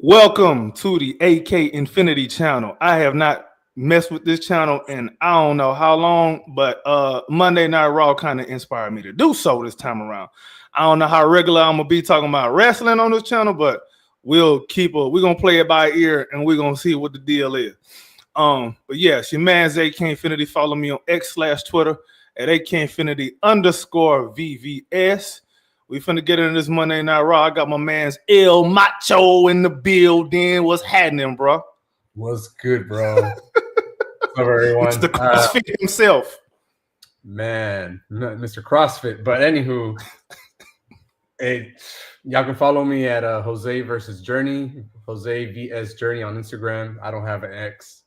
Welcome to the AK Infinity channel. I have not messed with this channel in I don't know how long, but Monday Night Raw kind of inspired me to do so this time around. I don't know how regular I'm gonna be talking about wrestling on this channel, but we're gonna play it by ear and we're gonna see what the deal is. But yeah, it's your man's AK Infinity. Follow me on X/Twitter at AK_Infinity_VVS. We finna get into this Monday Night Raw. I got my man's El Macho in the building. What's happening, bro? What's good, bro? What's up, everyone? Mr. CrossFit himself. Man, Mr. CrossFit. But anywho, y'all can follow me at Jose versus Journey, Jose VS Journey on Instagram. I don't have an X.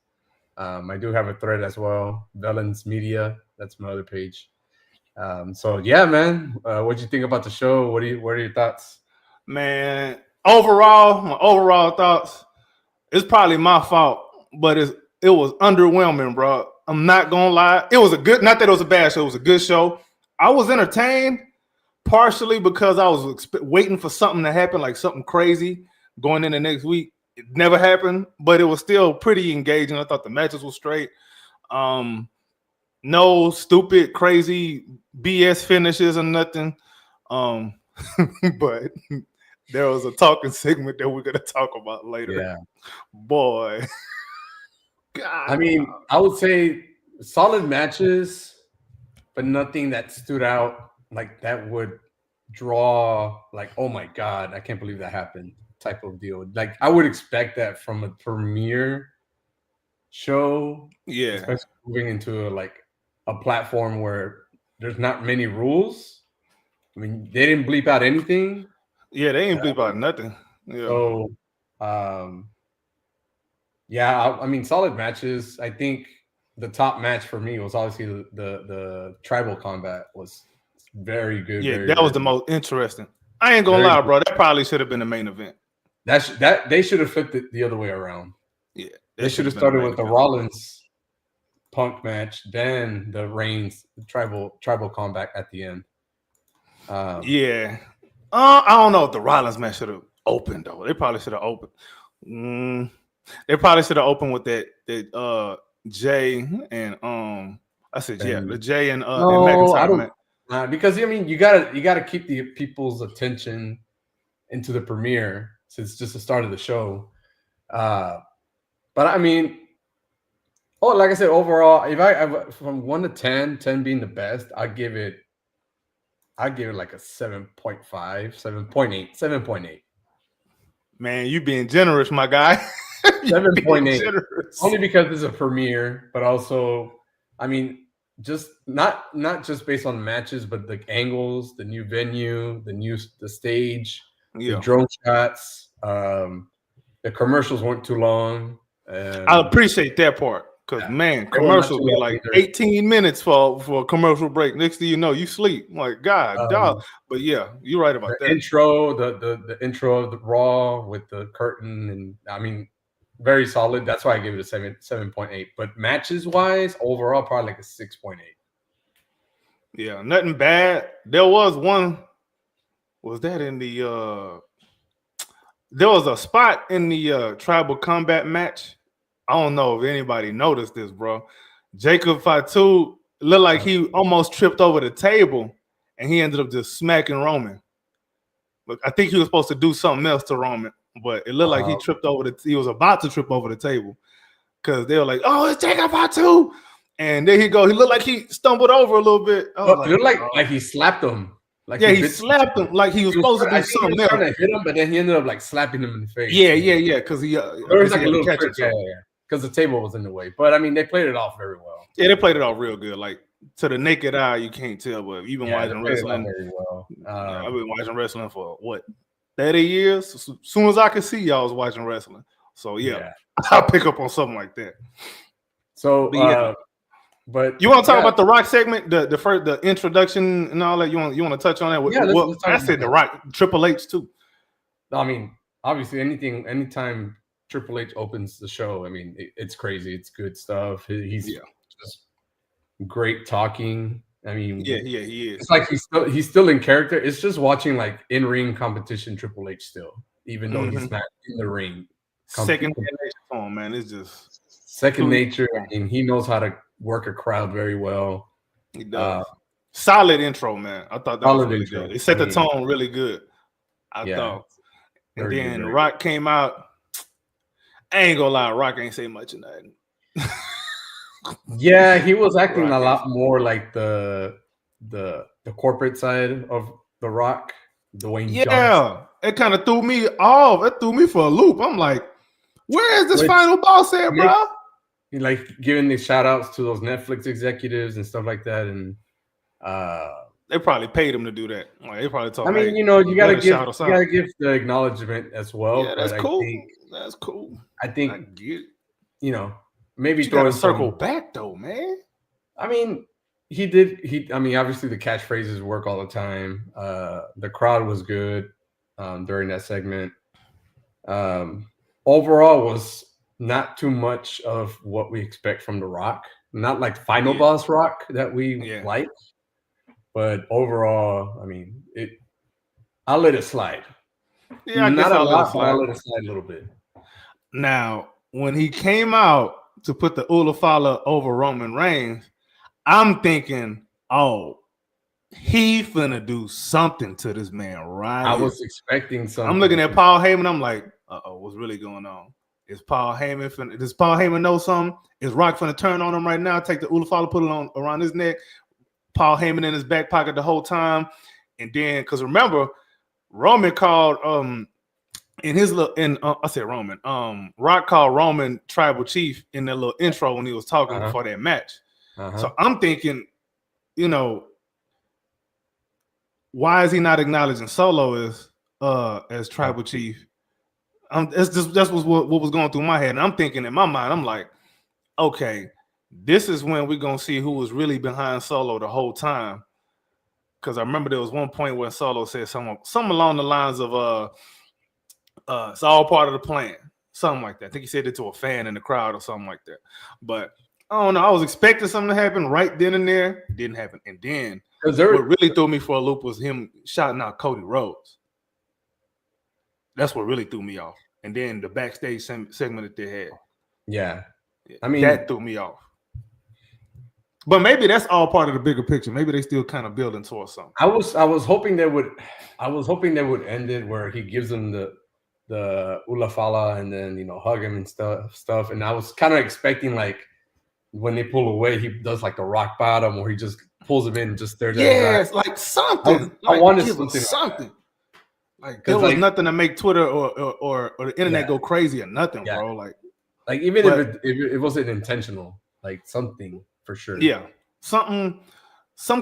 I do have a thread as well, Velen's Media. That's my other page. So yeah, man. What'd you think about the show? What are your thoughts? Man, my overall thoughts. It's probably my fault, but it was underwhelming, bro. I'm not gonna lie. It was not that it was a bad show. It was a good show. I was entertained partially because I was waiting for something to happen, like something crazy going into next week. It never happened, but it was still pretty engaging. I thought the matches were straight. No stupid, crazy BS finishes or nothing. But there was a talking segment that we're gonna talk about later. Yeah, boy. God. I mean, I would say solid matches, but nothing that stood out like that would draw like, oh my God, I can't believe that happened type of deal. Like I would expect that from a premiere show. Yeah, especially moving into a platform where there's not many rules. I mean, they didn't bleep out anything. Yeah, they didn't bleep out nothing. Yeah. So, I mean, solid matches. I think the top match for me was obviously the tribal combat was very good. Yeah, that was the most interesting. I ain't gonna lie, bro. That probably should have been the main event. That they should have flipped it the other way around. Yeah, they should have started with the Rollins Punk match, then the Reigns tribal combat at the end. Yeah, I don't know if the Rollins match should have opened though. They probably should have opened. They probably should have opened with that Jay and I said the Jay and McIntyre match. Because I mean you gotta keep the people's attention into the premiere since it's just the start of the show. But I mean. Oh, like I said, overall, if I from 1 to 10, 10 being the best, I'd give it like a 7.5, 7.8, 7.8. Man, you being generous, my guy. 7.8. Only because it's a premiere, but also, I mean, just not just based on matches, but the angles, the new venue, the stage, the drone shots, the commercials weren't too long. I appreciate that part. Because, man, commercials be like 18 minutes for a commercial break. Next thing you know, you sleep. I'm like, God, dog. But, yeah, you're right about that. Intro, the intro of the Raw with the curtain. And, I mean, very solid. That's why I gave it a 7.8. But matches-wise, overall, probably like a 6.8. Yeah, nothing bad. There was one. Was that in the there was a spot in the tribal combat match. I don't know if anybody noticed this, bro. Jacob Fatu looked like he almost tripped over the table, and he ended up just smacking Roman. But I think he was supposed to do something else to Roman, but it looked like he tripped over he was about to trip over the table because they were like, "Oh, it's Jacob Fatu," and there he go. He looked like he stumbled over a little bit. It looked like he slapped him. Like he slapped him like he was supposed to do something else. Trying to hit him, but then he ended up like slapping him in the face. Yeah, because he there was like a little trick, because the table was in the way. But I mean, they played it off very well. Yeah, they played it off real good. Like to the naked eye, you can't tell. But you've been watching wrestling very well. I've been watching wrestling for what 30 years. As soon as I could see, y'all was watching wrestling. So yeah. I'll pick up on something like that. So, but you want to talk about the Rock segment, the introduction and all that? You want to touch on that? Let's I said the Rock, Triple H too. I mean, obviously, anytime Triple H opens the show, I mean, it's crazy. It's good stuff. He's just great talking. I mean, he is. It's like he's still in character. It's just watching like in-ring competition Triple H still. even though he's not in the ring. Second nature for him, man. It's just second nature. I mean, he knows how to work a crowd very well. He does. Solid intro, man. I thought that was really good. It set the tone really good. I thought. And then Rock came out. I ain't gonna lie, Rock ain't say much of nothing. Yeah, he was acting a lot more like the corporate side of The Rock, Dwayne Johnson. It kind of threw me off. It threw me for a loop. I'm like, where is this final boss at, bro? Like giving these shout outs to those Netflix executives and stuff like that. And they probably paid him to do that. Like, they probably told I mean, you gotta give the acknowledgement as well. Yeah, that's cool. That's cool. I think maybe you gotta circle back though, man. I mean, he did. I mean, obviously the catchphrases work all the time. The crowd was good during that segment. Overall, was not too much of what we expect from The Rock. Not like final boss Rock that we like, but overall, I mean, I'll let it slide. Yeah, I guess I'll let it slide a little bit. Now, when he came out to put the Ulafala over Roman Reigns, I'm thinking, oh, he finna do something to this man, right? I was expecting something. I'm looking at Paul Heyman. I'm like, what's really going on? Does Paul Heyman know something? Is Rock finna turn on him right now? Take the Ulafala, put it on around his neck. Paul Heyman in his back pocket the whole time, and then because remember, Roman called in his little I said Roman. Rock called Roman tribal chief in that little intro when he was talking before that match. So I'm thinking, why is he not acknowledging Solo as tribal chief? That's what was going through my head. And I'm thinking in my mind, I'm like, okay, this is when we're gonna see who was really behind Solo the whole time. Because I remember there was one point where Solo said something along the lines of it's all part of the plan. Something like that. I think he said it to a fan in the crowd or something like that. But I don't know. I was expecting something to happen right then and there. It didn't happen. And then what really threw me for a loop was him shouting out Cody Rhodes. That's what really threw me off. And then the backstage segment that they had. Yeah. I mean, that threw me off. But maybe that's all part of the bigger picture. Maybe they still kind of building towards something. I was hoping they would end it where he gives them the Ulafala and then hug him and stuff. And I was kind of expecting like when they pull away, he does like the rock bottom, or he just pulls him in and just stares at him. Yeah, it's like something. I wanted something. Like there was nothing to make Twitter or the internet go crazy or nothing, bro. Like even if it wasn't intentional, like something for sure. Yeah, some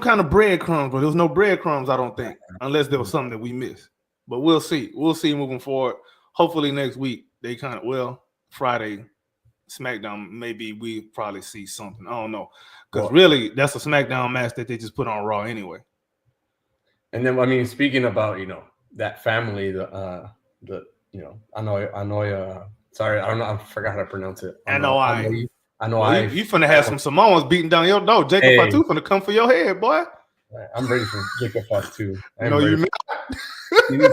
kind of breadcrumbs, but there was no breadcrumbs, I don't think, unless there was something that we missed. But we'll see. We'll see moving forward. Hopefully next week they Friday SmackDown, maybe we probably see something. I don't know, because really that's a SmackDown match that they just put on Raw anyway. And then I mean, speaking about that family, Anoa'i. Sorry, I don't know. I forgot how to pronounce it. Anoa'i. Anoa'i. You finna have some Samoans beating down your door. Jacob Fatu finna come for your head, boy. I'm ready for Jacob Fatu. No, you're not.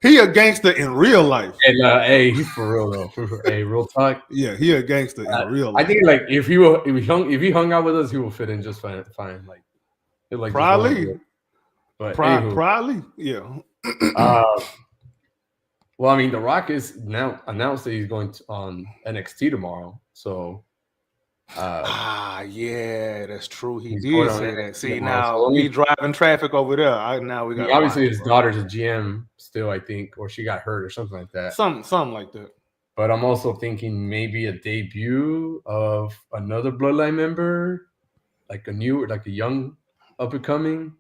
He a gangster in real life. And hey, he's for real though. Hey, real talk. Yeah, he a gangster in real life. I think like if he hung out with us, he will fit in just fine. Like probably. But probably, yeah. Well, I mean, The Rock is now announced that he's going on NXT tomorrow. So, yeah, that's true. He did say that. See, now he driving traffic over there. Obviously his daughter's a GM still, I think, or she got hurt or something like that. Something like that. But I'm also thinking maybe a debut of another Bloodline member, like a young up and coming.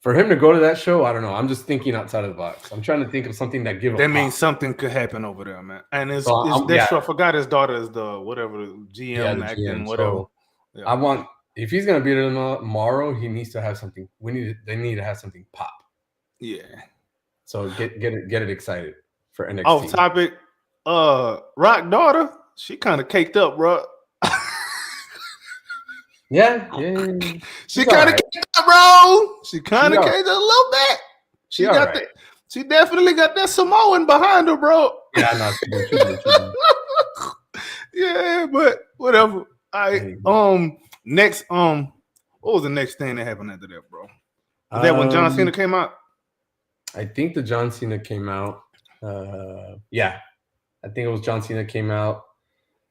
For him to go to that show, I don't know. I'm just thinking outside of the box. I'm trying to think of something that means something could happen over there, man. And I forgot his daughter is the GM acting, whatever. So yeah. If he's gonna be there tomorrow, he needs to have something. They need to have something pop. Yeah. So get it excited for NXT. Off topic, Rock daughter, she kind of caked up, bro. Yeah. She kind of caked up, bro. She kind of caked up a little bit. She definitely got that Samoan behind her, bro. Yeah, no, she do. Yeah, but whatever. I Hey, next what was the next thing that happened after that, bro? Was that when John Um, Cena came out? I think the John Cena came out. Yeah, I think it was John Cena came out.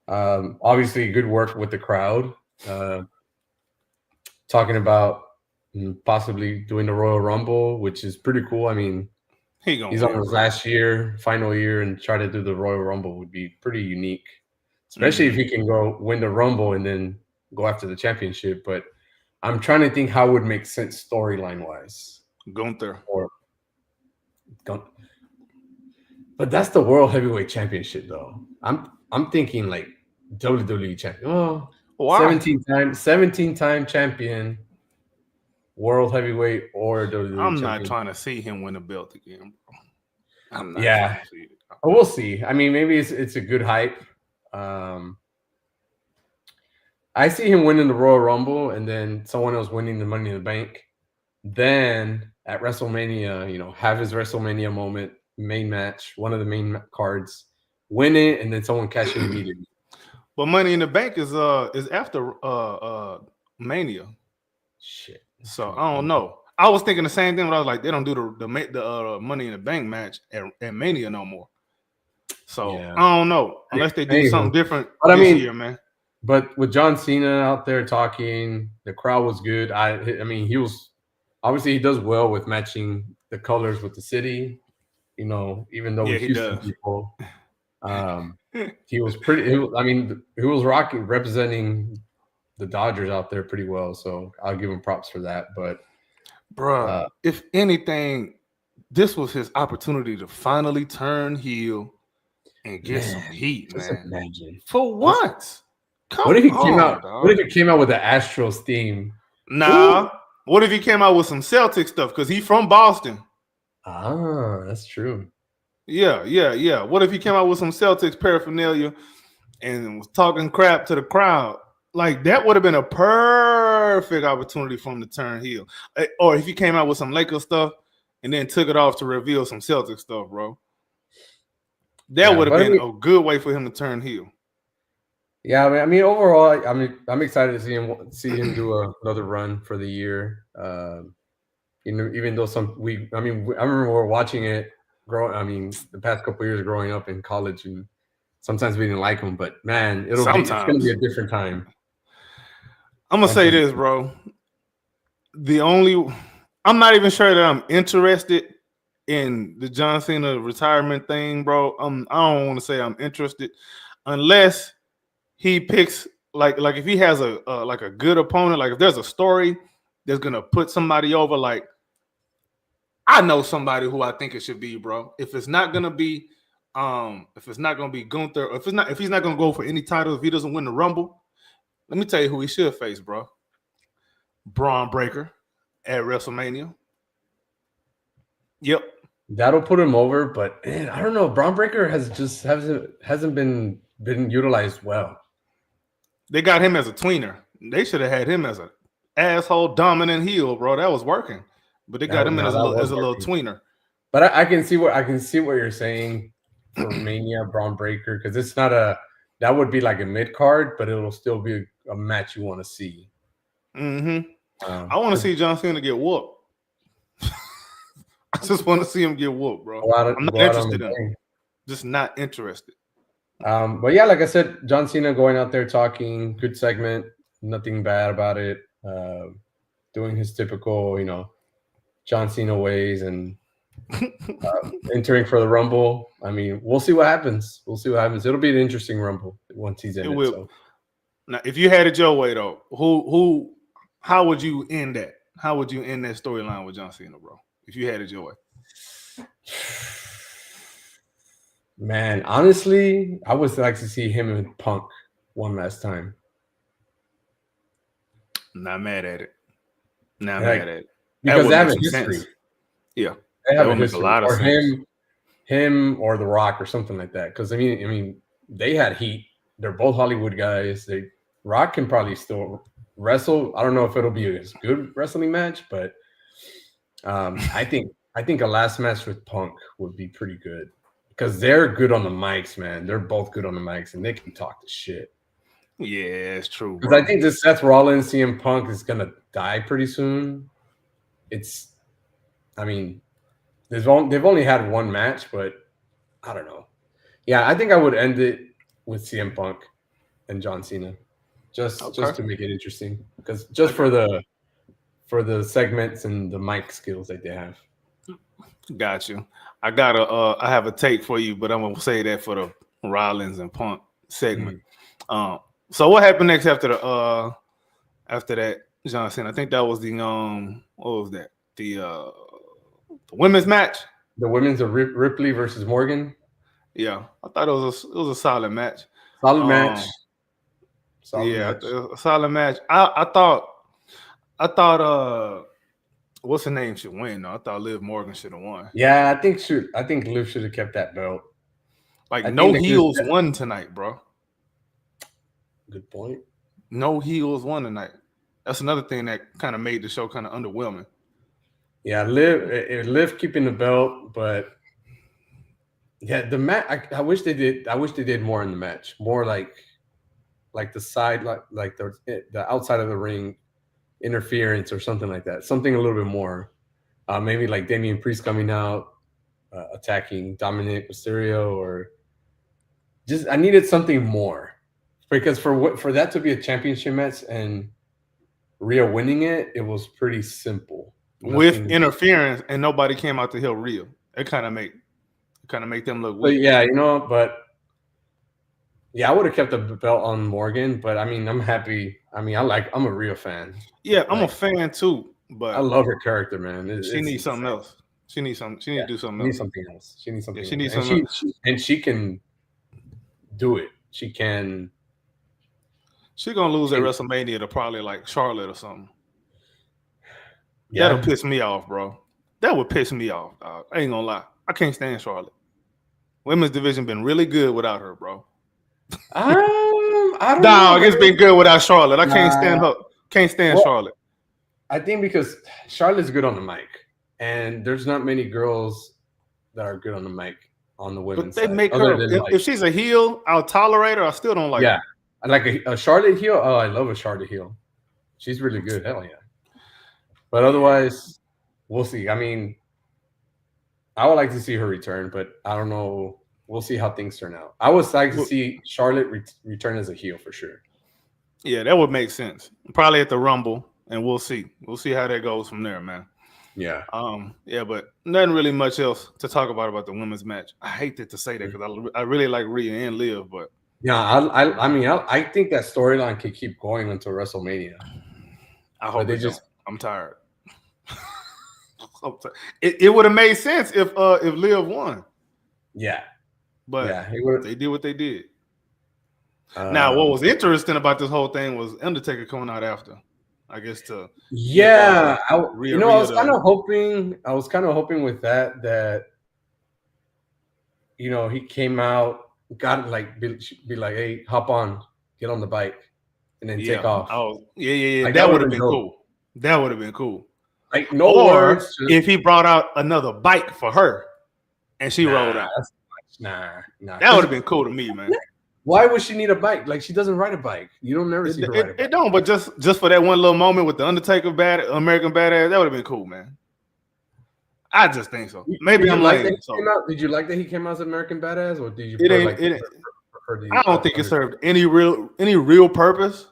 Obviously, good work with the crowd. Talking about possibly doing the Royal Rumble, which is pretty cool. I mean, He gonna he's on win, his bro. last year, final year, and try to do the Royal Rumble would be pretty unique, especially if Mm-hmm. he can go win the Rumble and then go after the championship. But I'm trying to think how would make sense storyline wise. Gunther. Or, but that's the World Heavyweight Championship, though. I'm thinking like WWE champion. Oh, Why? 17-time champion, World Heavyweight or WWE I'm not champion. trying to see him win a belt again, bro. I'm not trying Yeah, to see it. we'll see. I mean, maybe it's a good hype. Um, I see him winning the Royal Rumble and then someone else winning the Money in the Bank. Then at WrestleMania, have his WrestleMania moment, main match, one of the main cards, win it, and then someone cash in immediately. But Money in the Bank is after Mania. Shit. So I don't know. I was thinking the same thing, but I was like, they don't do the Money in the Bank match at Mania no more. So Yeah. I don't know unless they do Anywho. something different But I this mean, year, man. But with John Cena out there talking, the crowd was good. I mean, he was obviously he does well with matching the colors with the city. Even though Yeah, we're he Houston does. people, he was pretty. He was rocking, representing the Dodgers out there pretty well. So I'll give him props for that. But Bruh, if anything, this was his opportunity to finally turn heel and get some heat, just man. imagine For once. Come what if he came on, out? dog. What if he came out with the Astros theme? Nah. Ooh. What if he came out with some Celtic stuff? Because he's from Boston. Ah, that's true. Yeah. What if he came out with some Celtics paraphernalia and was talking crap to the crowd? Like, that would have been a perfect opportunity for him to turn heel. Or if he came out with some Lakers stuff and then took it off to reveal some Celtic stuff, bro. That would have been a good way for him to turn heel. Yeah, I mean, overall, I'm excited to see him do another run for the year. Even though I remember we were watching it the past couple of years growing up in college, and sometimes we didn't like him, but man, it's going to be a different time. I'm gonna say this, bro. I'm not even sure that I'm interested in the John Cena retirement thing, bro. I don't want to say I'm interested unless he picks like if he has a good opponent, like if there's a story that's gonna put somebody over, like I know somebody who I think it should be, bro. If it's not gonna be Gunther, or if he's not gonna go for any title, if he doesn't win the Rumble, let me tell you who he should face, bro. Braun Breaker at WrestleMania. Yep. That'll put him over, but man, I don't know. Braun Breaker hasn't been utilized well. They got him as a tweener. They should have had him as an asshole dominant heel, bro. That was working, but they got him in as a little tweener. But I can see what you're saying for Mania Braun Breaker, because it's not that would be like a mid card, but it'll still be a match you want to see. Mm-hmm. I want to see John Cena get whooped. I just want to see him get whooped, bro. I'm not interested in him. Just not interested. But yeah, like I said, John Cena going out there talking, good segment, nothing bad about it. Doing his typical, John Cena ways and entering for the Rumble. I mean, we'll see what happens. It'll be an interesting Rumble once he's in it. So. Now, if you had it your way, though, how would you end that? How would you end that storyline with John Cena, bro? If you had it your way. Man, honestly, I would like to see him and Punk one last time. Not mad at it. Not mad at it. Because they have a history. Sense. Yeah. They have a history. Or him or The Rock or something like that. Because I mean, they had heat. They're both Hollywood guys. Rock can probably still wrestle. I don't know if it'll be a good wrestling match, but I think I think a last match with Punk would be pretty good because they're good on the mics, man. They're both good on the mics, and they can talk the shit. Yeah, it's true, Because bro. I think this Seth Rollins CM Punk is gonna die pretty soon. I mean, they've only had one match, but I don't know. Yeah, I think I would end it with CM Punk and John Cena, just Okay. to make it interesting, because just for the segments and the mic skills that they have. Got you. I have a take for you, but I'm gonna say that for the Rollins and Punk segment. Mm. Um, so what happened next after that, John Cena? I think that was what was that? The women's match. The women's of Ripley versus Morgan. Yeah, I thought it was a solid match. Solid match. Solid Yeah, match. a solid match. I thought what's her name should win though. I thought Liv Morgan should have won. Yeah, I think Liv should have kept that belt. Like I no think heels won tonight, bro. Good point. No heels won tonight. That's another thing that kind of made the show kind of underwhelming. Yeah, Liv keeping the belt, but yeah, the match. I wish they did. I wish they did more in the match. More like the side, like the outside of the ring interference or something like that. Something a little bit more. Maybe like Damian Priest coming out, attacking Dominic Mysterio, or just I needed something more, because for that to be a championship match and Rhea winning it, it was pretty simple. With interference and nobody came out to help Rhea. It kind of make them look weak. But yeah, but yeah, I would have kept the belt on Morgan, but I mean, I'm happy. I mean, I'm a Rhea fan. Yeah, I'm a fan too, but I love her character, man. she needs something else. She needs to do something else. She needs something else. She needs something. She needs else. something. And she can do it. She can. She's gonna lose at WrestleMania to probably like Charlotte or something. Yeah. That'll piss me off, bro. That would piss me off, dog. I ain't gonna lie. I can't stand Charlotte. Women's division been really good without her, bro. I don't Dog, know, it's been good without Charlotte. I can't stand her. Can't stand Charlotte. I think because Charlotte's good on the mic, and there's not many girls that are good on the mic on the women's side. But they make her. If she's a heel, I'll tolerate her. I still don't like her. Yeah, like a Charlotte heel. Oh, I love a Charlotte heel. She's really good. Hell yeah. But otherwise, we'll see. I mean, I would like to see her return, but I don't know. We'll see how things turn out. I would like to see Charlotte return as a heel for sure. Yeah, that would make sense. Probably at the Rumble, and we'll see. We'll see how that goes from there, man. Yeah. Yeah, but nothing really much else to talk about the women's match. I hate to say that because I really like Rhea and Liv, but yeah, I mean, I think that storyline could keep going until WrestleMania. I hope I'm tired. It would have made sense if Liv won. Yeah. But they did what they did. Now, what was interesting about this whole thing was Undertaker coming out after, I guess, to I was kind of hoping with that he came out, got like be like, hey, hop on, get on the bike, and then take off. Like, that would have been cool. That would have been cool. Like words. If he brought out another bike for her, and she rolled out. Nah. That would have been cool to me, man. Why would she need a bike? Like, she doesn't ride a bike. You don't never see her ride a bike. It don't, but just for that one little moment with the Undertaker American Badass, that would have been cool, man. I just think so. Maybe I'm like, did you like that he came out as American Badass, or did you? I don't think it served any real purpose.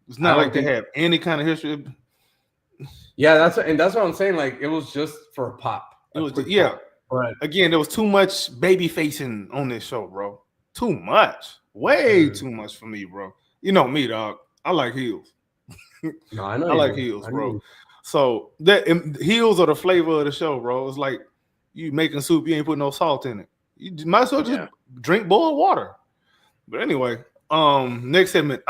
It's not like they have any kind of history. Yeah, that's what I'm saying. Like, it was just for a pop. It was pop. But again, there was too much baby facing on this show, bro. Too much, way too much for me, bro. You know me, dog. I like heels. No, I know. I like heels, bro. So heels are the flavor of the show, bro. It's like you making soup, you ain't putting no salt in it. You might as well just drink boiled water. But anyway, next segment.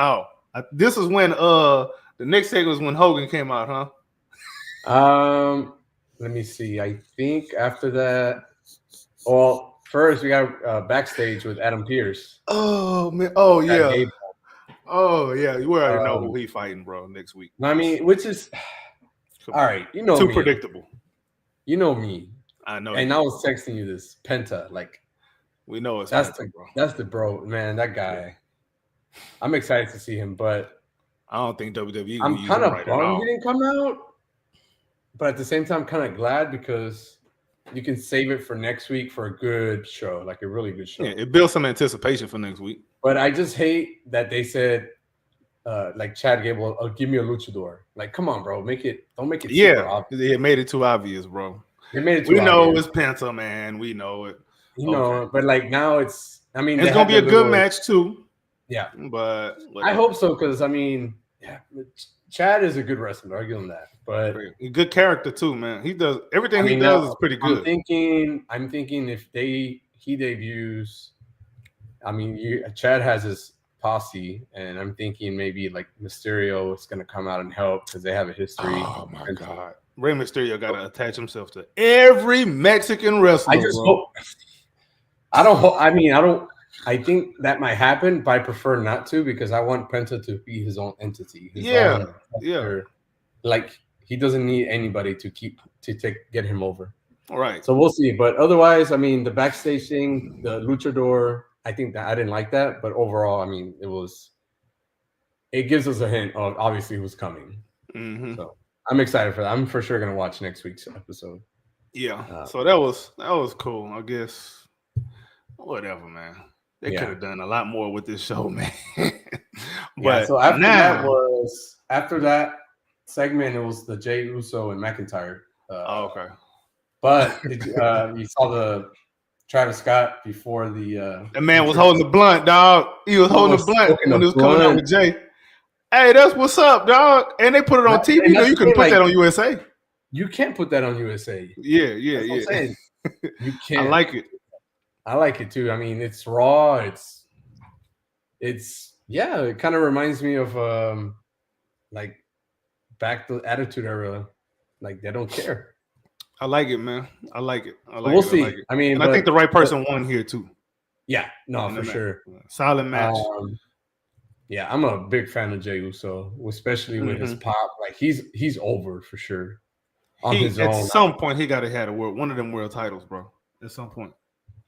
This is when the next segment was when Hogan came out, huh? Let me see. I think after that, well, first we got backstage with Adam Pearce. Oh man! Oh yeah! Oh yeah! You already know who he fighting, bro. Next week. I mean, which is all right. You know, too predictable. You know me. I know. And I was texting you this Penta. Like We know it's that's Penta, bro. that's the bro, man. That guy. I'm excited to see him, but I don't think WWE gonna I'm use kind him of right at bummed he all. didn't come out. But at the same time, kind of glad because you can save it for next week for a good show, like a really good show. Yeah, it builds some anticipation for next week. But I just hate that they said, like Chad Gable, oh, give me a luchador. Like, come on, bro, don't make it super Yeah, obvious. it made it too obvious, bro. They made it We too know obvious, it's Penta, man. We know it. you Okay, know. But like now, I mean, it's they gonna had be the a good little, match too. yeah. But I hope so because I mean, yeah, Chad is a good wrestler. I'll give him that. But good character too, man. He does everything I mean, he does now is pretty I'm good. thinking if he debuts, I mean, Chad has his posse, and I'm thinking maybe like Mysterio is going to come out and help because they have a history. Oh my god, Rey Mysterio got to attach himself to every Mexican wrestler. I just bro. hope. I don't. I mean, I don't. I think that might happen, but I prefer not to because I want Penta to be his own entity. His own character. Like he doesn't need anybody to get him over. All right. So we'll see. But otherwise, I mean, the backstage thing, the luchador, I think that I didn't like that. But overall, I mean, it gives us a hint of obviously who's coming. Mm-hmm. So I'm excited for that. I'm for sure gonna watch next week's episode. Yeah. So that was cool. I guess whatever, man. They could have done a lot more with this show, man. But so after that segment, it was the Jey Uso and McIntyre. Okay. But you saw the Travis Scott before the man was holding the blunt, dog. He was holding the blunt when he was coming out with Jay. Hey, that's what's up, dog. And they put it on TV. You know, you can put that on USA. You can't put that on USA. Yeah. I'm saying. You can't. I like it. I like it too. I mean, it's raw. It kind of reminds me of like back to Attitude Era. Like they don't care. I like it, man. I like it. We'll see. I mean, and I think the right person won here too. Yeah, no, for sure. Solid match. Yeah, I'm a big fan of Jey Uso, especially with his pop. Like he's over for sure. At some point, he got to have one of them world titles, bro. At some point.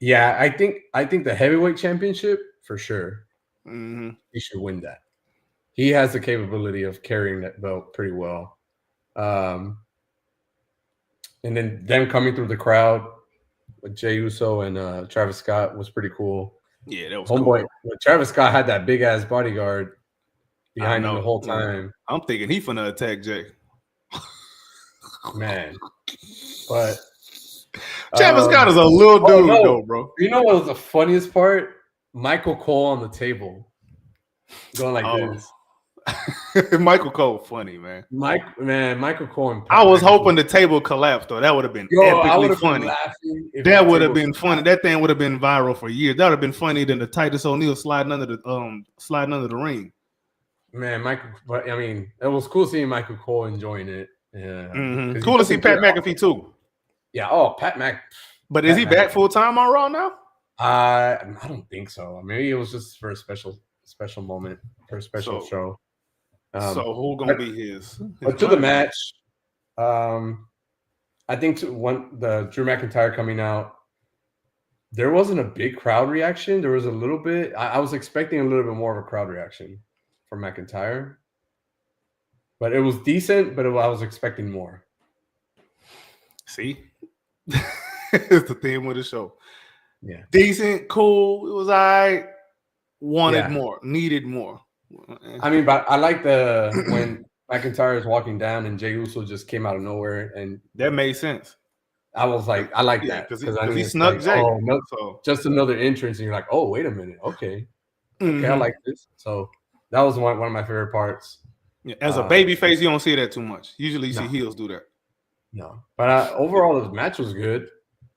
Yeah, I think the heavyweight championship for sure. Mm-hmm. He should win that. He has the capability of carrying that belt pretty well. And then them coming through the crowd with Jey Uso and Travis Scott was pretty cool. Yeah, that was Homeboy. Cool. Travis Scott had that big ass bodyguard behind him the whole time. I'm thinking he finna attack Jay. Man, but Travis Scott is a little dude, though, bro. You know what was the funniest part? Michael Cole on the table, going like this. Michael Cole, funny, man. Michael Cole. And I was hoping the table collapsed, though. That would have been epically funny. That would have been funny. That thing would have been viral for years. That would have been funnier than the Titus O'Neil sliding under the ring. Man, but I mean, it was cool seeing Michael Cole enjoying it. Yeah, cool to see Pat McAfee too. Yeah. Oh, Pat Mc. But is he back full time on Raw now? I don't think so. Maybe it was just for a special moment for a special show. So who gonna be his? But to the match, I think the Drew McIntyre coming out, there wasn't a big crowd reaction. There was a little bit. I was expecting a little bit more of a crowd reaction from McIntyre, but it was decent. But I was expecting more. See, it's the theme of the show. Yeah, decent, cool. It was all right. Wanted more, needed more. I mean, but I like when McIntyre is walking down and Jey Uso just came out of nowhere, and that made sense. I was like, I like that because he snuck Jey. Just another entrance, and you're like, oh, wait a minute, okay, I like this. So that was one of my favorite parts. Yeah, as a baby face, you don't see that too much. Usually, you see heels do that. No, but overall, the match was good.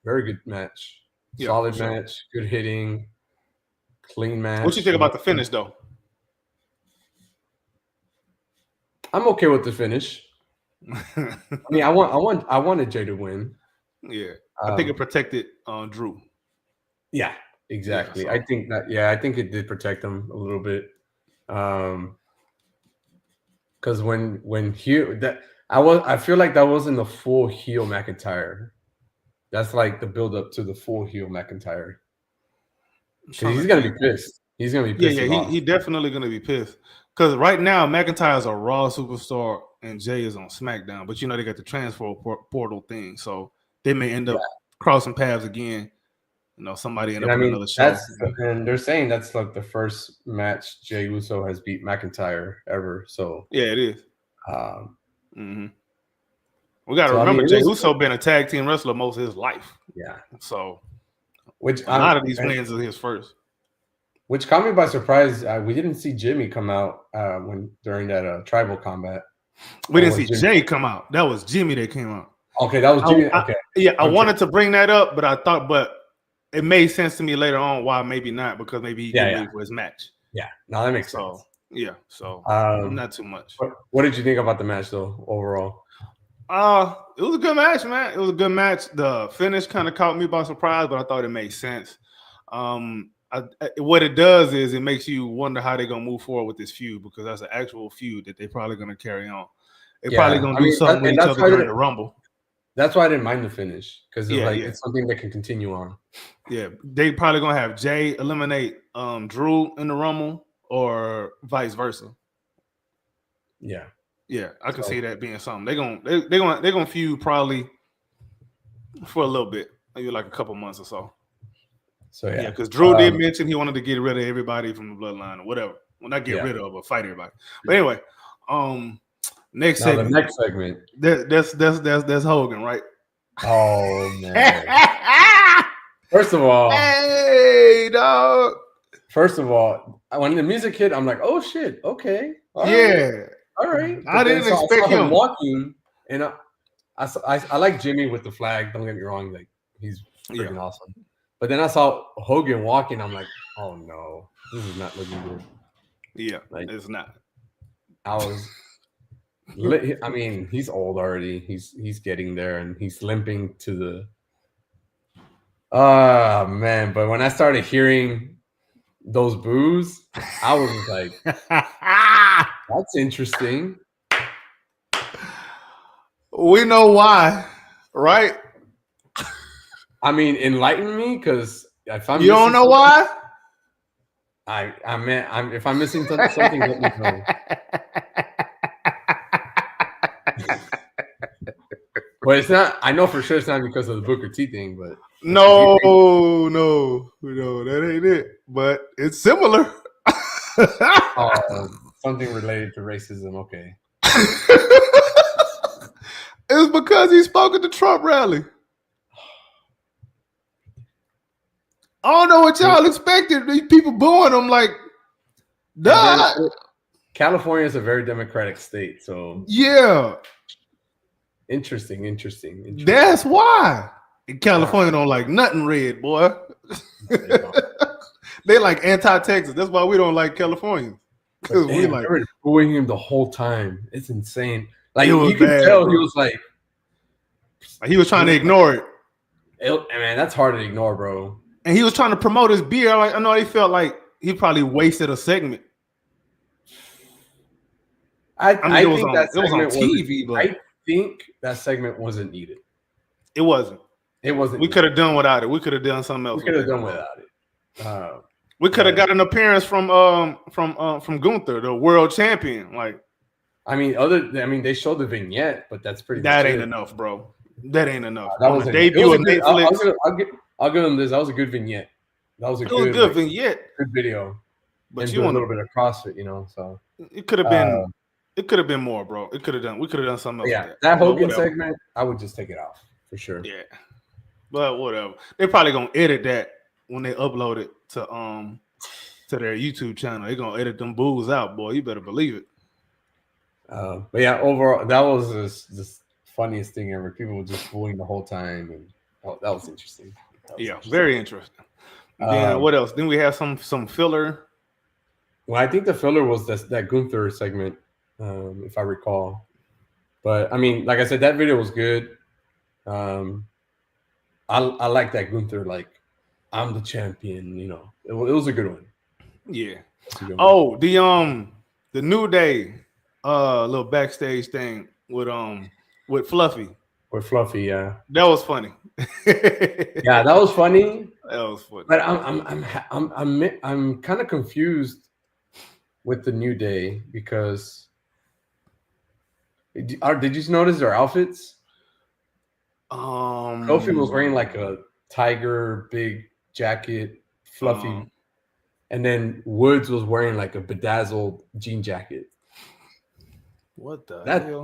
Very good match. Solid match. Good hitting. Clean match. What you think about the finish, though? I'm okay with the finish. I mean, I wanted Jay to win. Yeah, I think it protected Drew. Yeah, exactly. Yeah, so. I think it did protect him a little bit. Because when I feel like that wasn't the full heel McIntyre. That's like the build up to the full heel McIntyre. Because he's gonna be pissed. He's gonna be pissed. Yeah, he definitely gonna be pissed. Because right now McIntyre's a Raw superstar and Jay is on SmackDown, but they got the transfer portal thing, so they may end up crossing paths again. Somebody end up in another show. And they're saying that's like the first match Jey Uso has beat McIntyre ever. So yeah, it is. We got to remember Jey Uso been a tag team wrestler most of his life. Yeah. So which a lot of these fans are his first. Which caught me by surprise. We didn't see Jimmy come out during that tribal combat. We didn't see Jay come out. That was Jimmy that came out. Okay, that was Jimmy. I wanted to bring that up, but it made sense to me later on why maybe not, because maybe he can leave for his match. Yeah, no, that makes sense. Yeah, so not too much. What did you think about the match though, overall? It was a good match, man. It was a good match. The finish kind of caught me by surprise, but I thought it made sense. What it does is it makes you wonder how they're gonna move forward with this feud, because that's an actual feud that they're probably gonna carry on. They're probably gonna do something with each other during the Rumble. That's why I didn't mind the finish, because it's something that can continue on. Yeah, they probably gonna have Jay eliminate Drew in the Rumble, or vice versa. Yeah, I can see that being something. They're gonna feud probably for a little bit, maybe like a couple months or so. So yeah, because Drew did mention he wanted to get rid of everybody from the bloodline or whatever. Well, not get rid of, but fight everybody. But anyway, next segment. The next segment. That's Hogan, right? Oh man. First of all, hey dog. First of all, when the music hit, I'm like, oh shit, okay, all right. I didn't expect him walking, and I like Jimmy with the flag. Don't get me wrong, like he's freaking awesome. But then I saw Hogan walking. I'm like, oh no, this is not looking good. Yeah, it's not. I mean, he's old already. He's getting there, and he's limping to the. Oh man! But when I started hearing those boos, I was like, "That's interesting." We know why, right? I mean, enlighten me, because if I'm you don't know why. If I'm missing something, let me know. But it's not. I know for sure it's not because of the Booker T thing, but no, that ain't it. But it's similar. Something related to racism. Okay. It's because he spoke at the Trump rally. I don't know what y'all expected. These people booing him like, duh. California is a very democratic state, so yeah. Interesting. That's why California don't like nothing red, boy. They like anti-Texas. That's why we don't like California. Because we like booing him the whole time. It's insane. Like you could tell, bro. He was like he was trying to ignore it. Man, that's hard to ignore, bro. And he was trying to promote his beer. I know he felt like he probably wasted a segment. I think it was on TV, but I think that segment wasn't needed. It wasn't. We could have done without it. We could have done something else. We could have done without it. We could have got an appearance from Gunther, the world champion. Like, they showed the vignette, but that's pretty. That ain't enough, bro. That ain't enough. That was a debut on Netflix. I'll give them this. That was a good vignette. That was a good vignette. Good video. But you want a little bit of CrossFit, so it could have been. It could have been more, bro. We could have done something else. Yeah, that Hogan segment, I would just take it off for sure. Yeah, but whatever. They're probably gonna edit that when they upload it to their YouTube channel. They're gonna edit them boos out, boy. You better believe it. But yeah, overall, that was the funniest thing ever. People were just booing the whole time, and that was interesting. Very interesting. Then what else? Then we have some filler. Well, I think the filler was that Gunther segment. If I recall, but I mean, like I said, that video was good. I like that Gunther, like, I'm the champion. It was a good one. Yeah. Good one. Oh, the New Day, little backstage thing. with um with Fluffy. With Fluffy, yeah. That was funny. Yeah, that was funny. That was funny. But I'm kind of confused with the New Day because did you notice their outfits? Kofi was wearing like a tiger big jacket, Fluffy, and then Woods was wearing like a bedazzled jean jacket. What the hell?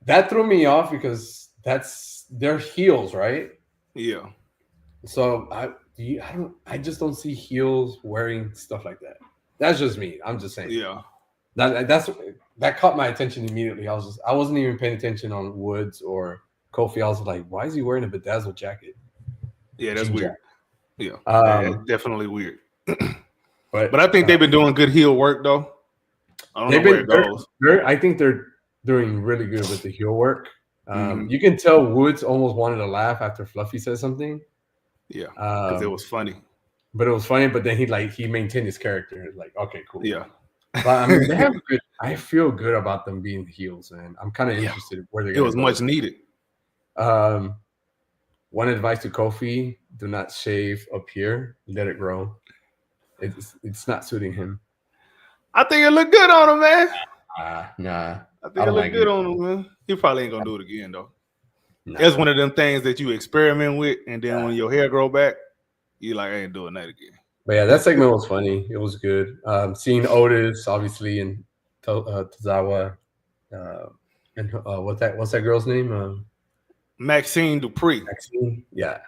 That threw me off because they're heels, right? Yeah. So I just don't see heels wearing stuff like that. That's just me. I'm just saying. Yeah. That caught my attention immediately. I wasn't even paying attention on Woods or Kofi. I was like, why is he wearing a bedazzled jacket? Yeah, that's weird. Yeah, that's definitely weird. but I think they've been doing good heel work though. I don't know where it goes. I think they're doing really good with the heel work. You can tell Woods almost wanted to laugh after Fluffy said something. Yeah, because it was funny. But it was funny. But then he maintained his character. Like, okay, cool. Yeah. But I mean, they have good. I feel good about them being heels, man. I'm kind of interested where they're. It was much needed. One advice to Kofi: do not shave up here. Let it grow. It's not suiting him. I think it looked good on him, man. Nah. I think it looked good on him, man. He probably ain't gonna do it again though. Nah. That's one of them things that you experiment with, and then when your hair grow back, you like, I ain't doing that again. But yeah, that segment was funny. It was good. Seeing Otis, obviously, and Tozawa, and what's that girl's name? Maxine Dupree. Maxine, yeah,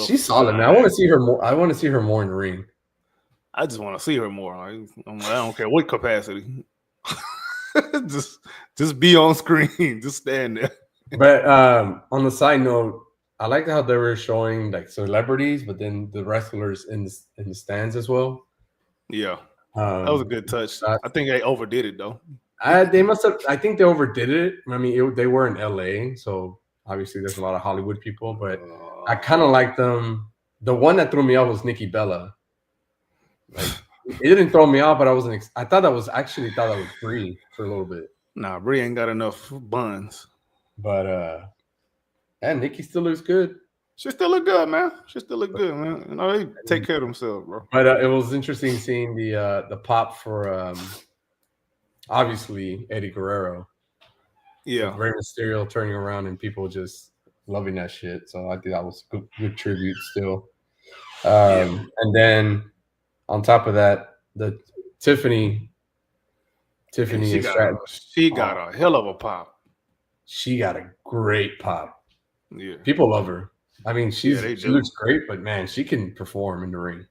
she's solid, man. I want to see her more. I want to see her more in the ring. I just want to see her more. I don't care what capacity. just be on screen. Just stand there. But on the side note, I liked how they were showing like celebrities, but then the wrestlers in the stands as well. Yeah, that was a good touch. I think they overdid it though. They must have. I think they overdid it. I mean, they were in LA, so obviously there's a lot of Hollywood people. But I kind of like them. The one that threw me off was Nikki Bella. Like, it didn't throw me off, but I thought that was Brie for a little bit. Nah, Brie ain't got enough buns. But and Nikki still looks good. She still look good, man. She still look good, man. You know, they take care of themselves, bro. But it was interesting seeing the pop for obviously Eddie Guerrero. Yeah, Rey Mysterio turning around and people just loving that shit. So I think that was good tribute still. And then on top of that, the Tiffany she got a hell of a pop. She got a great pop. Yeah, people love her. I mean, she looks great, but man, she can perform in the ring.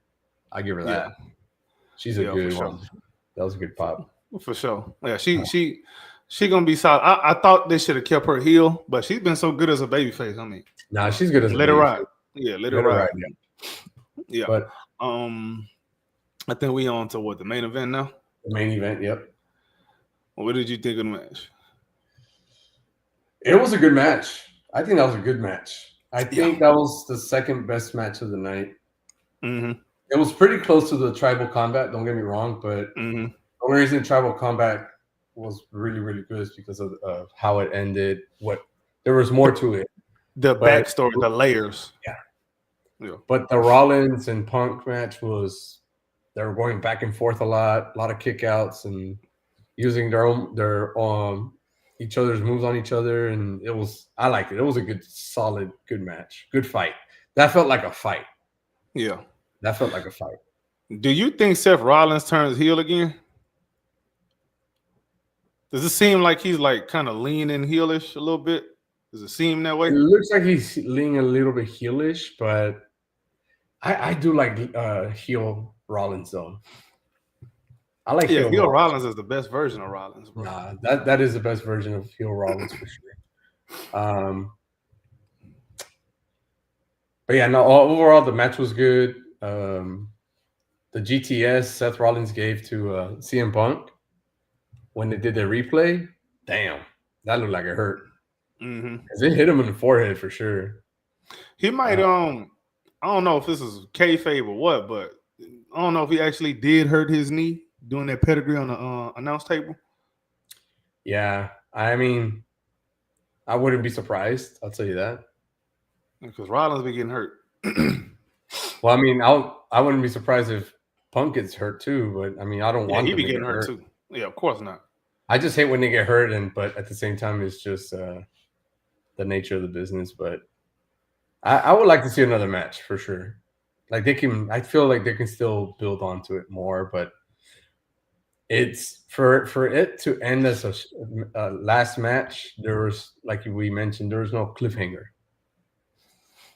I give her that. Yeah. She's a good one. Sure. That was a good pop. For sure. Yeah, she gonna be solid. I thought they should have kept her heel, but she's been so good as a babyface. I mean, nah, she's good as let her ride. Yeah, let her ride. Yeah. But I think we on to the main event now. The main event, yep. What did you think of the match? It was a good match. I think that was a good match. I think that was the second best match of the night. Mm-hmm. It was pretty close to the Tribal Combat, don't get me wrong, but the only reason Tribal Combat was really, really good is because of how it ended. There was more to it. The backstory, the layers. Yeah. But the Rollins and Punk match they were going back and forth a lot of kickouts and using their each other's moves on each other, and I liked it. It was a good, solid, good match. Good fight. That felt like a fight. Yeah. That felt like a fight. Do you think Seth Rollins turns heel again? Does it seem like he's like kind of leaning heelish a little bit? Does it seem that way? It looks like he's leaning a little bit heelish, but I do like heel Rollins though. I like heel Rollins is the best version of Rollins, bro. Nah, that is the best version of heel Rollins for sure. But yeah, no. Overall, the match was good. The GTS Seth Rollins gave to CM Punk when they did their replay, damn, that looked like it hurt. Because it hit him in the forehead for sure. He might I don't know if this is kayfabe or what, but I don't know if he actually did hurt his knee doing that pedigree on the announce table. Yeah, I mean, I wouldn't be surprised. I'll tell you that. Because Rollins be getting hurt. Well, I mean, I wouldn't be surprised if Punk gets hurt too. But I mean, I don't Yeah, want he them be to get getting hurt hurt. too. Yeah, of course not. I just hate when they get hurt, but at the same time, it's just the nature of the business. But I would like to see another match for sure. Like they can, I feel like they can still build onto it more, but it's for it to end as a last match. There was, like we mentioned, there was no cliffhanger.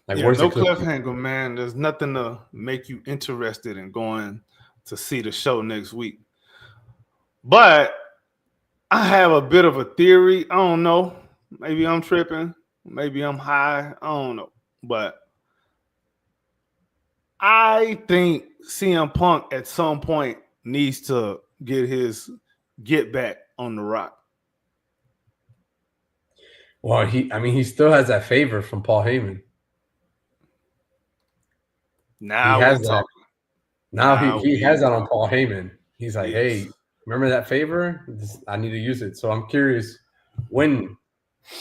Like, Yeah, where's the no cliffhanger? cliffhanger, man. There's nothing to make you interested in going to see the show next week. But I have a bit of a theory. I don't know. Maybe I'm tripping. Maybe I'm high. I don't know. But I think CM Punk at some point needs to get his get back on the Rock. Well, I mean, he still has that favor from Paul Heyman. He Now we has that. talking. Now Now he we has that on talking. Paul Heyman. He's like, Yes. hey, remember that favor? I need to use it. So I'm curious when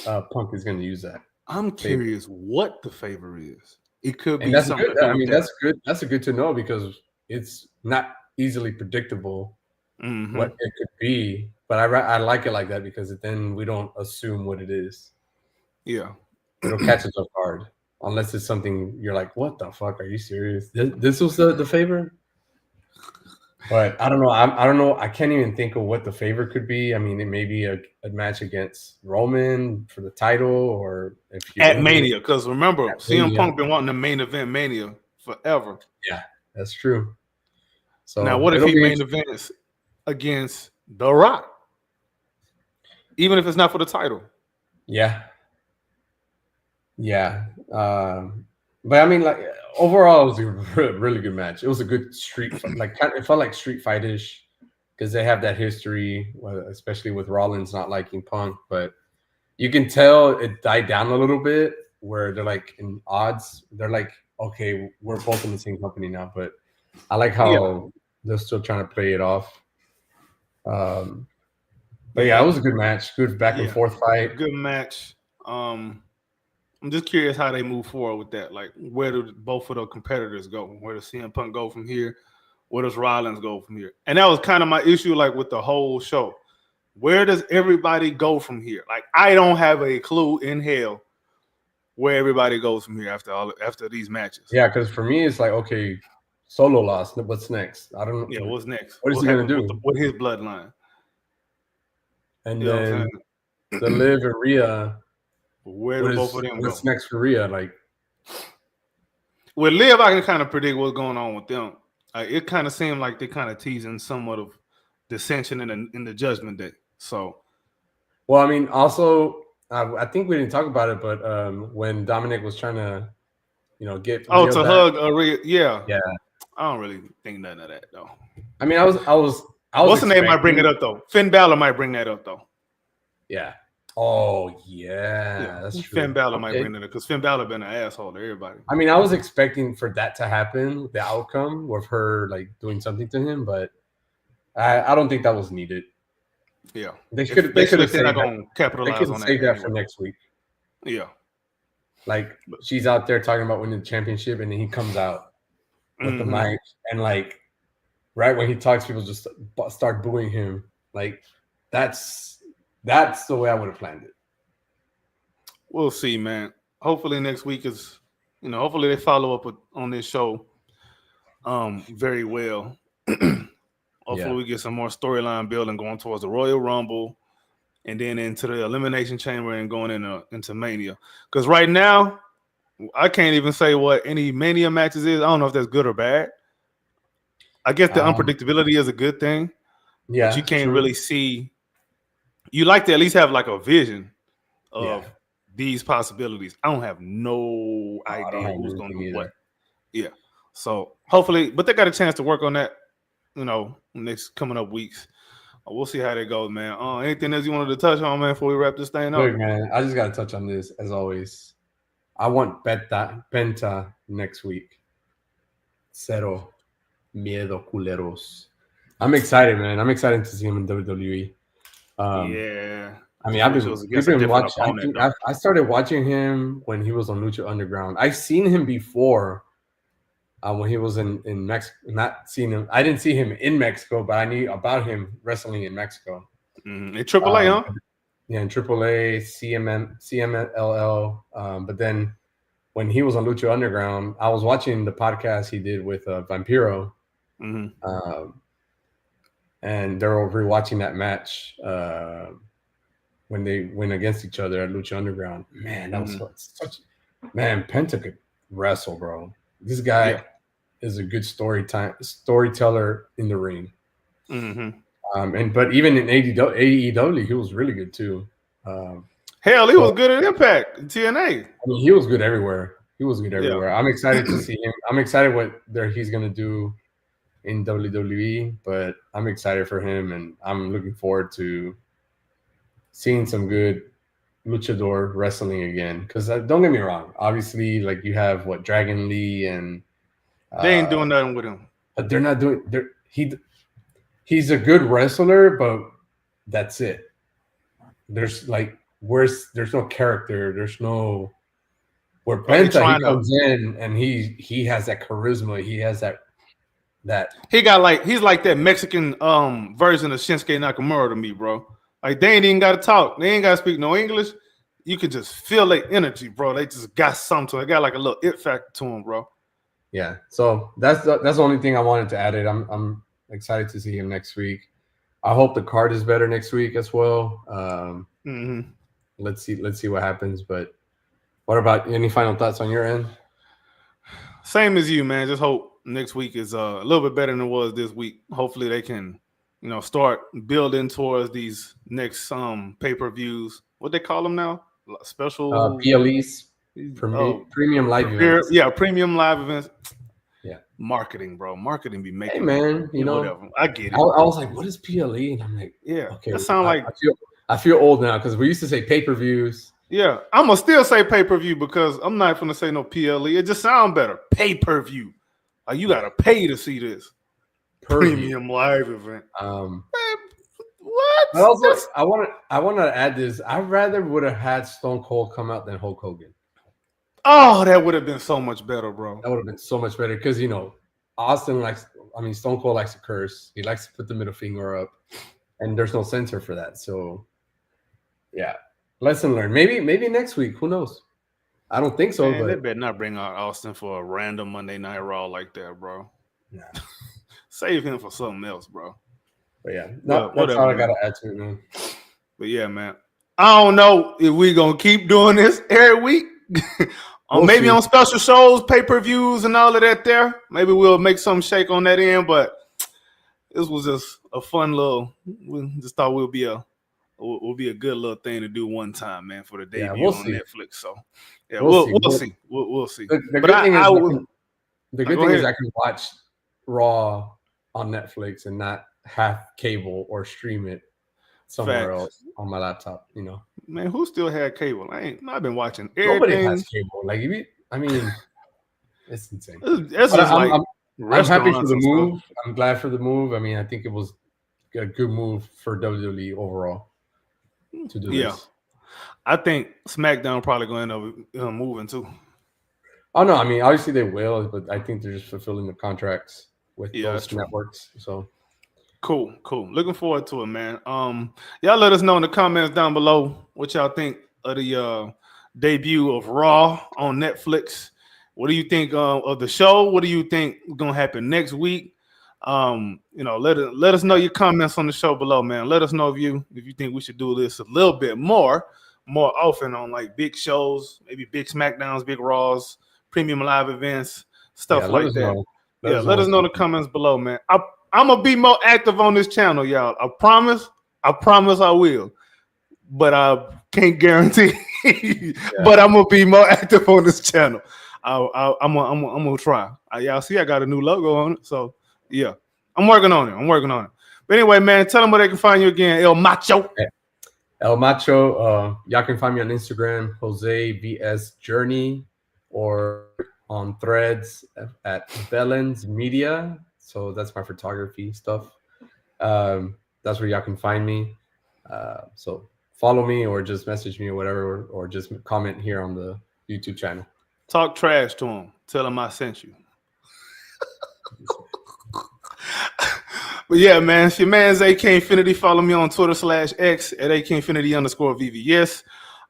Punk is going to use that I'm favor. curious what the favor is. It could And be that's something good. to do I with mean, that. that's good. That's a good to know because it's not easily predictable Mm-hmm. what it could be. But I like it like that because then we don't assume what it is. Yeah. It'll catch us off guard unless it's something you're like, what the fuck? Are you serious? This was the favor? But I don't know. I don't know. I can't even think of what the favor could be. I mean, it may be a match against Roman for the title, or if he At wins it Mania, because remember, at CM Mania. Punk been wanting the main event Mania forever. Yeah, that's true. Now, So what if it'll he be main events against The Rock? Even if it's not for the title. yeah, yeah. But I mean, like overall, it was a really good match. It was a good street, like it felt like street fight-ish because they have that history, especially with Rollins not liking Punk. But you can tell it died down a little bit where they're like in odds. They're like, okay, we're both in the same company now. But I like Yeah. how they're still trying to play it off. But yeah, it Yeah. was a good match, good back and Yeah. forth A fight. good match. I'm just curious how they move forward with that. Like, where do both of the competitors go? Where does CM Punk go from here? Where does Rollins go from here? And that was kind of my issue, like with the whole show. Where does everybody go from here? Like, I don't have a clue in hell where everybody goes from here after these matches. Yeah, because for me, it's like, okay, Solo lost. What's next? I don't Yeah, know. what's next? What is What he gonna happens do? with his bloodline? And You know what I'm then saying? the Liv and Rhea. Where do both of them go? What's next for Rhea? Like, With Liv, I can kind of predict what's going on with them. It kind of seemed like they're kind of teasing somewhat of dissension in the Judgment Day. So, well, I mean, also, I think we didn't talk about it, but when Dominic was trying to, get Rhea to back, hug Rhea, yeah. yeah. I don't really think nothing of that though. I mean, I was What's the name might bring it expecting- up though? Finn Balor might bring that up though. Yeah. Oh yeah, that's true. Finn Balor might bring it up because Finn Balor been an asshole to everybody. I mean, I was expecting for that to happen, the outcome with her like doing something to him, but I don't think that was needed. Yeah, They could have saved they're not that. going to capitalize on that. Save that anyway. for next week. Yeah, like she's out there talking about winning the championship, and then he comes out with the mic, and like right when he talks, people just start booing him. Like that's the way I would have planned it. We'll see, man. Hopefully next week is, hopefully they follow up on this show very well. Hopefully we get some more storyline building going towards the Royal Rumble and then into the Elimination Chamber and going into Mania. Because right now, I can't even say what any Mania matches is. I don't know if that's good or bad. I guess the unpredictability is a good thing. Yeah, but you can't really see. You like to at least have like a vision of these possibilities. I don't have no idea who's going to do what. Yeah. So hopefully, but they got a chance to work on that, next coming up weeks. We'll see how that goes, man. Anything else you wanted to touch on, man, before we wrap this thing up? Look, man, I just got to touch on this as always. I want Penta next week. Cero miedo culeros. I'm excited, man. I'm excited to see him in WWE. Yeah, I mean, It was we've against a been different watching. opponent though. I started watching him when he was on Lucha Underground. I've seen him before when he was in Mexico. Not seen him. I didn't see him in Mexico, but I knew about him wrestling in Mexico. In AAA, Um, huh? yeah, in AAA, CMLL. But then when he was on Lucha Underground, I was watching the podcast he did with Vampiro, Mm-hmm. and they were rewatching that match when they went against each other at Lucha Underground. Man, that was such. Man, Penta could wrestle, bro. This guy Yeah. is a good storyteller in the ring. Mm-hmm. But even in AEW, he was really good too. Um, Hell, he was so good at Impact, TNA. I mean, he was good everywhere. He was good Yeah. everywhere. I'm excited to see him. I'm excited what he's gonna do in WWE, but I'm excited for him, and I'm looking forward to seeing some good luchador wrestling again. Because don't get me wrong, obviously, like you have what Dragon Lee and, They ain't uh, doing nothing with him. but they're not doing. He's a good wrestler, but that's it. There's like there's no character. There's no where Are they Penta he trying to? comes in and he has that charisma. He has that. He got like he's like that Mexican version of Shinsuke Nakamura to me, bro. Like they ain't even got to talk. They ain't got to speak no English. You can just feel their energy, bro. They just got something to it. They got like a little it factor to them, bro. Yeah. So that's the only thing I wanted to add. I'm excited to see him next week. I hope the card is better next week as well. Let's see what happens. But what about any final thoughts on your end? Same as you, man. Just hope next week is a little bit better than it was this week. Hopefully they can, start building towards these next pay-per-views. What they call them now? Special PLEs, oh, premium live events. Yeah, premium live events. Yeah. Marketing, bro. Marketing be making. Hey, man, whatever. I get it. I was like, what is PLE? And I'm like, yeah, okay. That sound like I feel old now because we used to say pay-per-views. Yeah, I'm gonna still say pay-per-view because I'm not gonna say no PLE. It just sounds better. Pay-per-view. Like you gotta pay to see this premium live event. Man, what? But also, I want to add this. I rather would have had Stone Cold come out than Hulk Hogan. Oh, that would have been so much better, bro. That would have been so much better because Stone Cold likes to curse. He likes to put the middle finger up, and there's no censor for that. So, yeah, lesson learned. Maybe next week. Who knows? I don't think so. Man, but they better not bring out Austin for a random Monday Night Raw like that, bro. Nah. Save him for something else, bro. But yeah, that's all I gotta add to it, man. But yeah, man. I don't know if we're gonna keep doing this every week. Or maybe on special shows, pay-per-views, and all of that there. Maybe we'll make some shake on that end, but this was just a fun little. We just thought will be a good little thing to do one time, man, for the debut on Netflix. So yeah, we'll see. We'll see. The good thing is I can watch Raw on Netflix and not have cable or stream it somewhere else on my laptop. Man, who still had cable? I've been watching everything. Nobody has cable. Like it's insane. I'm happy for the move. I'm glad for the move. I mean, I think it was a good move for WWE overall to do this. I think SmackDown probably going to end up moving too. Oh no, I mean obviously they will, but I think they're just fulfilling the contracts with those networks. So cool. Looking forward to it, man. Y'all let us know in the comments down below what y'all think of the debut of Raw on Netflix. What do you think of the show? What do you think is gonna happen next week? Let us know your comments on the show below, man. Let us know if you think we should do this a little bit more often on like big shows, maybe big SmackDowns, big Raws, premium live events, stuff like that. Let us know in the comments below, man. I'm gonna be more active on this channel, y'all. I promise I will. But I can't guarantee. But I'm gonna be more active on this channel. I'm gonna try. Y'all see, I got a new logo on it, so yeah, I'm working on it. But anyway, man, tell them where they can find you again, El Macho. El Macho. Y'all can find me on Instagram, Jose VS Journey, or on Threads at Bellens Media. So that's my photography stuff. That's where y'all can find me. So follow me or just message me or whatever, or just comment here on the YouTube channel. Talk trash to him. Tell him I sent you. But yeah, man, it's your man's AK Infinity. Follow me on Twitter /X at AK Infinity_VVS.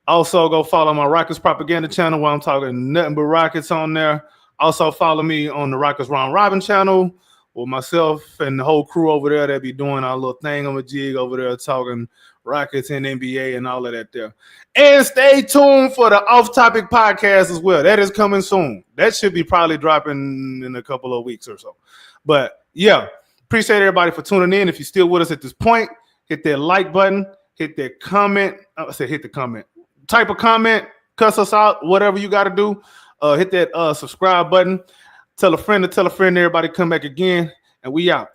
Also, go follow my Rockets Propaganda channel where I'm talking nothing but Rockets on there. Also, follow me on the Rockets Round Robin channel with myself and the whole crew over there that be doing our little thing on a jig over there talking Rockets and NBA and all of that there. And stay tuned for the Off Topic podcast as well. That is coming soon. That should be probably dropping in a couple of weeks or so. But yeah, appreciate everybody for tuning in. If you're still with us at this point, hit that like button, hit that comment. I said hit the comment. Type a comment, cuss us out, whatever you got to do. Hit that subscribe button. Tell a friend to tell a friend. Everybody come back again, and we out.